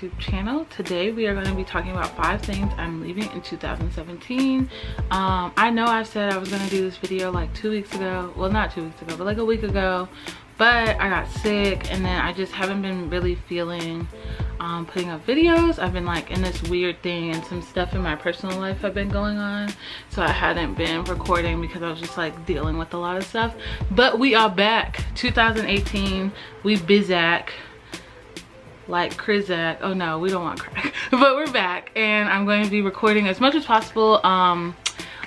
YouTube channel. Today we are going to be talking about 5 things I'm leaving in 2017. I know I said I was going to do this video like 2 weeks ago. Well, not 2 weeks ago, but like a week ago. But I got sick and then I just haven't been really feeling putting up videos. I've been like in this weird thing and some stuff in my personal life have been going on. So I hadn't been recording because I was just like dealing with a lot of stuff. But we are back. 2018, we bizac. Like Krizak. Oh no, we don't want crack. But we're back and I'm going to be recording as much as possible.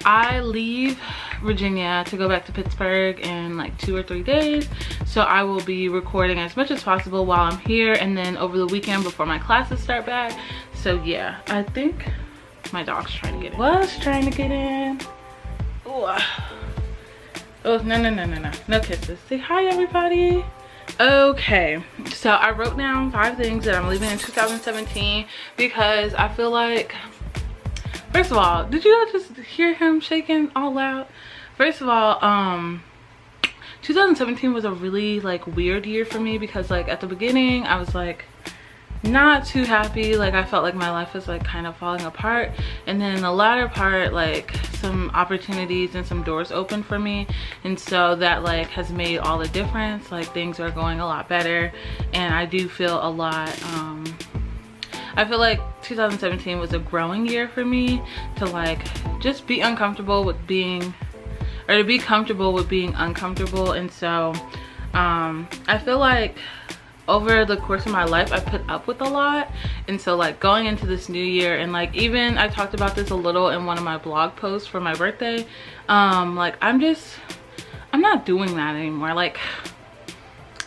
I leave Virginia to go back to Pittsburgh in like 2 or 3 days, so I will be recording as much as possible while I'm here and then over the weekend before my classes start back. So yeah, I think my dog's trying to get in. Was trying to get in. Ooh. Oh no kisses. Say hi everybody. Okay, so I wrote down 5 things that I'm leaving in 2017 because I feel like, first of all, did you guys just hear him shaking all loud? First of all, 2017 was a really like weird year for me because like at the beginning I was like not too happy. Like I felt like my life was like kind of falling apart, and then the latter part, like some opportunities and some doors opened for me, and so that like has made all the difference. Like things are going a lot better and I do feel a lot I feel like 2017 was a growing year for me to like just be uncomfortable with being, or to be comfortable with being uncomfortable. And so I feel like over the course of my life I put up with a lot, and so like going into this new year, and like even I talked about this a little in one of my blog posts for my birthday, like I'm not doing that anymore. Like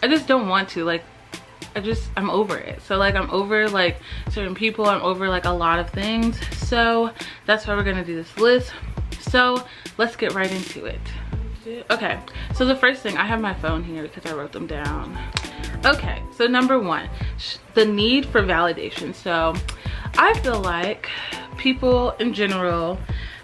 I just don't want to, like I'm over it. So like I'm over like certain people, I'm over like a lot of things. So that's why we're gonna do this list. So let's get right into it. Okay, so the first thing, I have my phone here because I wrote them down. Okay, so number 1, the need for validation. So I feel like people in general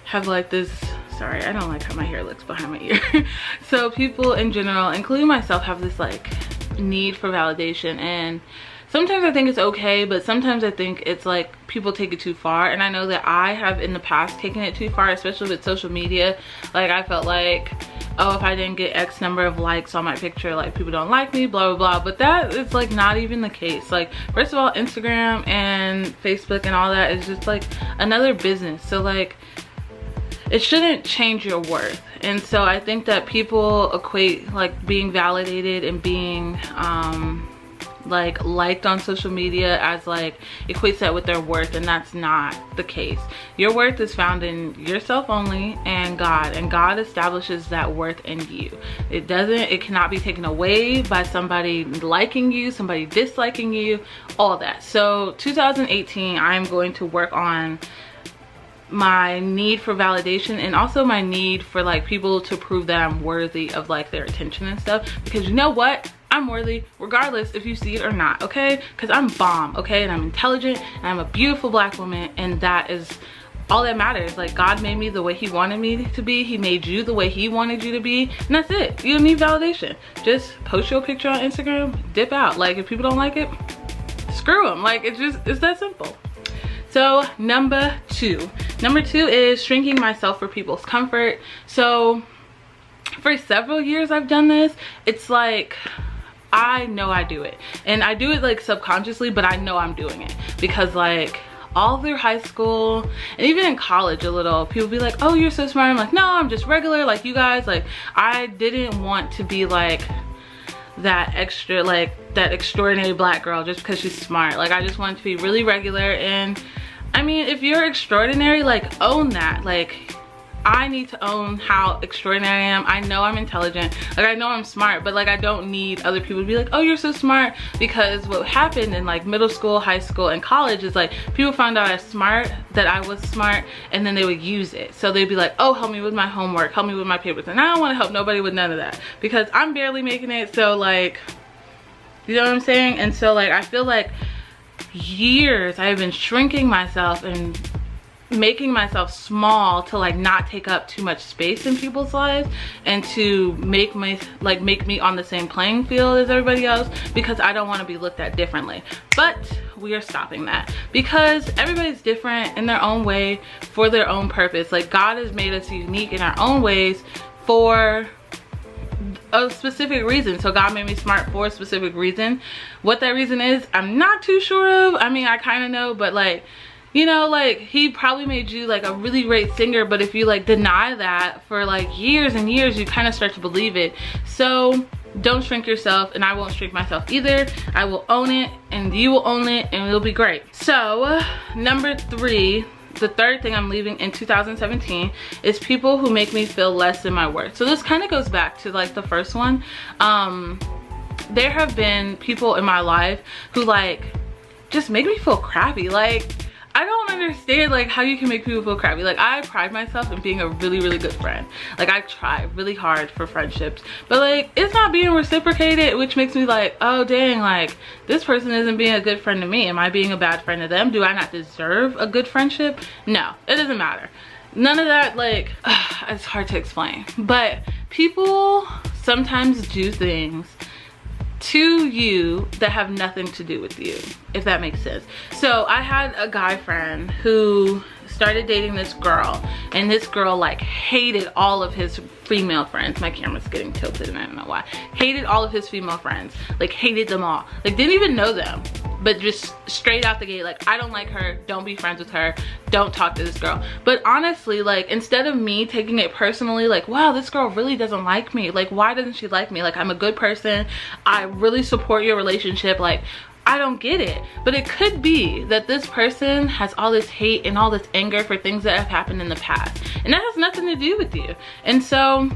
have like this, sorry, I don't like how my hair looks behind my ear. So people in general, including myself, have this like need for validation, and sometimes I think it's okay, but sometimes I think it's like people take it too far. And I know that I have in the past taken it too far, especially with social media. Like I felt like, oh, if I didn't get X number of likes on my picture, like people don't like me, blah blah blah. But that is like not even the case. Like first of all, Instagram and Facebook and all that is just like another business. So like it shouldn't change your worth. And so I think that people equate like being validated and being like liked on social media as like equates that with their worth, and that's not the case. Your worth is found in yourself only, and God establishes that worth in you. It cannot be taken away by somebody liking you, somebody disliking you, all that. So 2018, I'm going to work on my need for validation, and also my need for like people to prove that I'm worthy of like their attention and stuff, because you know what, I'm worthy regardless if you see it or not, okay? Because I'm bomb, okay? And I'm intelligent and I'm a beautiful black woman, and that is all that matters. Like God made me the way he wanted me to be. He made you the way he wanted you to be, and that's it. You don't need validation. Just post your picture on Instagram, dip out. Like if people don't like it, screw them. Like it's that simple. So number two is shrinking myself for people's comfort. So for several years I've done this. It's like I know I do it, and I do it like subconsciously, but I know I'm doing it because like all through high school and even in college a little, people be like, oh, you're so smart. I'm like, no, I'm just regular like you guys. Like I didn't want to be like that extra, like that extraordinary black girl just because she's smart. Like I just wanted to be really regular. And I mean, if you're extraordinary, like own that. Like I need to own how extraordinary I am. I know I'm intelligent, like I know I'm smart, but like I don't need other people to be like, oh, you're so smart. Because what happened in like middle school, high school, and college is like people found out that I was smart, and then they would use it. So they'd be like, oh, help me with my homework, help me with my papers, and I don't want to help nobody with none of that because I'm barely making it. So like, you know what I'm saying? And so like I feel like years I've been shrinking myself and making myself small to like not take up too much space in people's lives, and to make me on the same playing field as everybody else, because I don't want to be looked at differently. But we are stopping that, because everybody's different in their own way for their own purpose. Like, God has made us unique in our own ways for a specific reason. So God made me smart for a specific reason. What that reason is, I'm not too sure of. I mean, I kind of know, but like, you know, like, he probably made you like a really great singer, but if you like deny that for like years and years, you kind of start to believe it. So don't shrink yourself, and I won't shrink myself either. I will own it, and you will own it, and it'll be great. So number 3, the third thing I'm leaving in 2017 is people who make me feel less than my worth. So this kind of goes back to like the first one. There have been people in my life who like just make me feel crappy. Like, I don't understand like how you can make people feel crappy. Like, I pride myself in being a really, really good friend. Like, I try really hard for friendships, but like, it's not being reciprocated, which makes me like, oh dang, like, this person isn't being a good friend to me. Am I being a bad friend to them? Do I not deserve a good friendship? No, it doesn't matter. None of that, like, it's hard to explain. But people sometimes do things to you that have nothing to do with you, if that makes sense. So I had a guy friend who started dating this girl, and this girl like hated all of his female friends. My camera's getting tilted and I don't know why. Hated all of his female friends, like hated them all, like didn't even know them, but just straight out the gate, like, I don't like her, don't be friends with her, don't talk to this girl. But honestly, like, instead of me taking it personally, like, wow, this girl really doesn't like me, like, why doesn't she like me? Like, I'm a good person, I really support your relationship, like, I don't get it. But it could be that this person has all this hate and all this anger for things that have happened in the past, and that has nothing to do with you. And so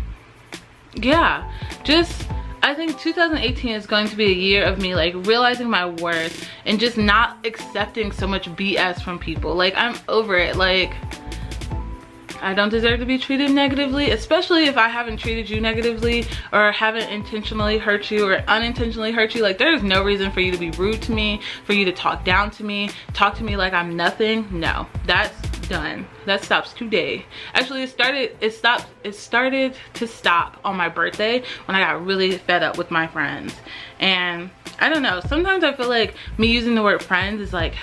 yeah, just, I think 2018 is going to be a year of me like realizing my worth and just not accepting so much BS from people. Like, I'm over it. Like, I don't deserve to be treated negatively, especially if I haven't treated you negatively or haven't intentionally hurt you or unintentionally hurt you. Like, there's no reason for you to be rude to me, for you to talk down to me, talk to me like I'm nothing. No, that's done. That stops today. Actually, it started to stop on my birthday when I got really fed up with my friends. And I don't know, sometimes I feel like me using the word friends is like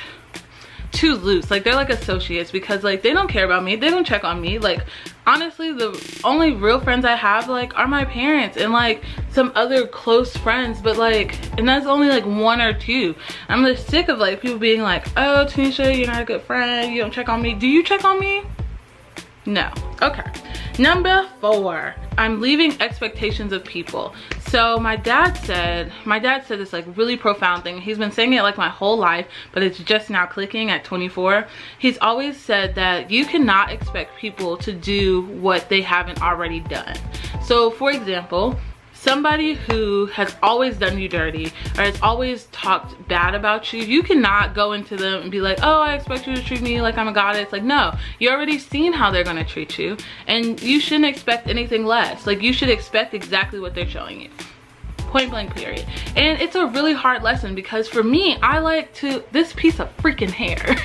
too loose. Like, they're like associates, because like they don't care about me, they don't check on me. Like, honestly, the only real friends I have like are my parents and like some other close friends, but like, and that's only like 1 or 2. I'm just sick of like people being like, oh Tanisha, you're not a good friend, you don't check on me. Do you check on me? No. Okay, number 4, I'm leaving expectations of people. So my dad said this like really profound thing. He's been saying it like my whole life, but it's just now clicking at 24. He's always said that you cannot expect people to do what they haven't already done. So for example, somebody who has always done you dirty or has always talked bad about you, you cannot go into them and be like, oh, I expect you to treat me like I'm a goddess. Like, no, you already seen how they're gonna treat you, and you shouldn't expect anything less. Like, you should expect exactly what they're showing you. Point blank, period. And it's a really hard lesson, because for me, I like to, this piece of freaking hair,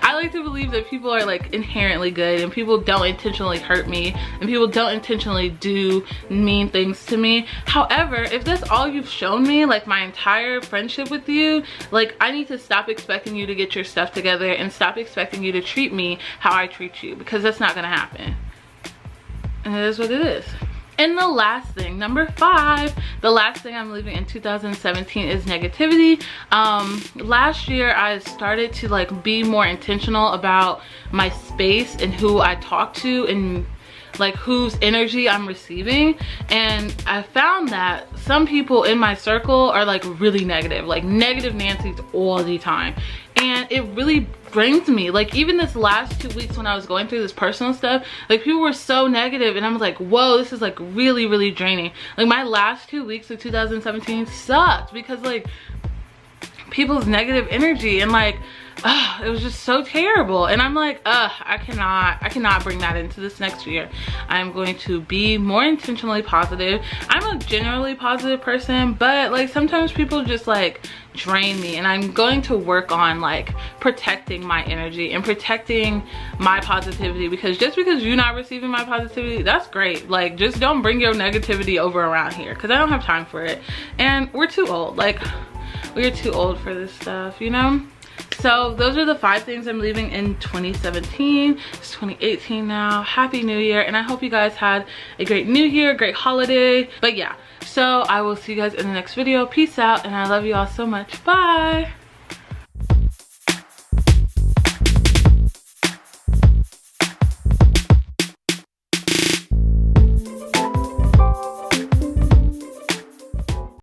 I like to believe that people are like inherently good, and people don't intentionally hurt me, and people don't intentionally do mean things to me. However, if that's all you've shown me, like my entire friendship with you, like, I need to stop expecting you to get your stuff together and stop expecting you to treat me how I treat you, because that's not gonna happen. And it is what it is. And the last thing, number 5, the last thing I'm leaving in 2017 is negativity. Last year I started to like be more intentional about my space and who I talk to and like whose energy I'm receiving. And I found that some people in my circle are like really negative, like negative Nancy's all the time. And it really drains me. Like, even this last 2 weeks when I was going through this personal stuff, like, people were so negative, and I was like, whoa, this is like really, really draining. Like, my last 2 weeks of 2017 sucked because like people's negative energy, and like, it was just so terrible. And I'm like, I cannot bring that into this next year. I'm going to be more intentionally positive. I'm a generally positive person, but like sometimes people just like drain me, and I'm going to work on like protecting my energy and protecting my positivity, because just because you're not receiving my positivity, that's great. Like, just don't bring your negativity over around here, because I don't have time for it, and we're too old. Like, we're too old for this stuff, you know? So those are the 5 things I'm leaving in 2017. It's 2018 now. Happy New Year, and I hope you guys had a great New Year, great holiday. But yeah, so I will see you guys in the next video. Peace out, and I love you all so much. Bye.